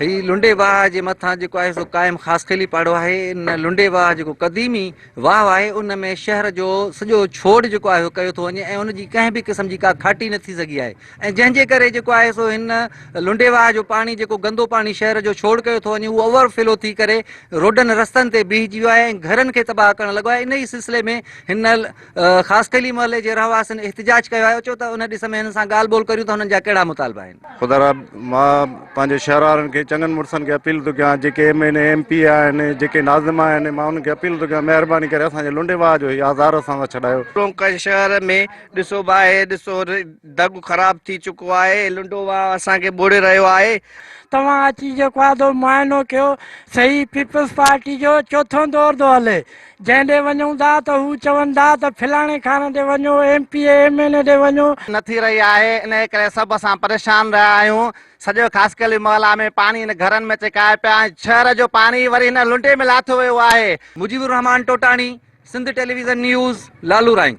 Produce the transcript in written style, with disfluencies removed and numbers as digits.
ही लुंडे वाह जे मथां जेको आहे सो क़ाइमु ख़ासख़ली पाड़ो आहे। इन लुंडे वाह जेको क़दीमी वाह आहे उन में शहर जो सॼो छोड़ जेको आहे कयो थो वञे ऐं उनजी कंहिं बि क़िस्म जी का खाटी न थी सघी आहे ऐं जंहिंजे करे जेको आहे सो हिन लुंडे वाह जो पाणी जेको गंदो पाणी शहर जो छोड़ कयो थो वञे उहो ओवरफ्लो थी करे रोडनि रस्तनि ते बीहजी वियो आहे ऐं घरनि खे तबाह करणु लॻो आहे। इन ई सिलसिले में हिन ख़ासख़ली महले जे रहवासियुनि एहतिजाज कयो आहे। अचो त उन ॾिस में हिन सां ॻाल्हि ॿोल करियूं त हुननि जा कहिड़ा मुतालबा आहिनि। ख़ुदा मां पंहिंजे शहर वारनि खे चङनि मुड़ुसनि खे अपील थो कयां, जेके MLA MP आहिनि, जेके नाज़िम आहिनि, मां उनखे अपील थो कयां महिरबानी करे असांजे लुंडे वाह जो आज़ार असां सां छॾायो। टोंक शहर में ॾिसो आहे, ॾिसो दग ख़राब थी चुको आहे, लुंडो वाह असांखे ॿोड़े रहियो आहे। तव्हां अची जेको आहे तो मुआइनो कयो। सही पीपल्स पार्टी जो चोथों दौर थो हले, जंहिं ॾे वञूं था त हू चवनि था त फलाणे खाने ॾे वञो, MP MLA ॾे वञो। न थी रही आहे, इन करे सभु असां परेशान रहिया आहियूं। सॼो ख़ासख़ली महला में पाणी इन घरनि में चिकाए पिया, शहर जो पाणी वरी हिन लुंडे में लाथो वियो आहे। मुजीबुर रहमान टोटाणी, सिंध टेलीविज़न न्यूज़, लालू राई।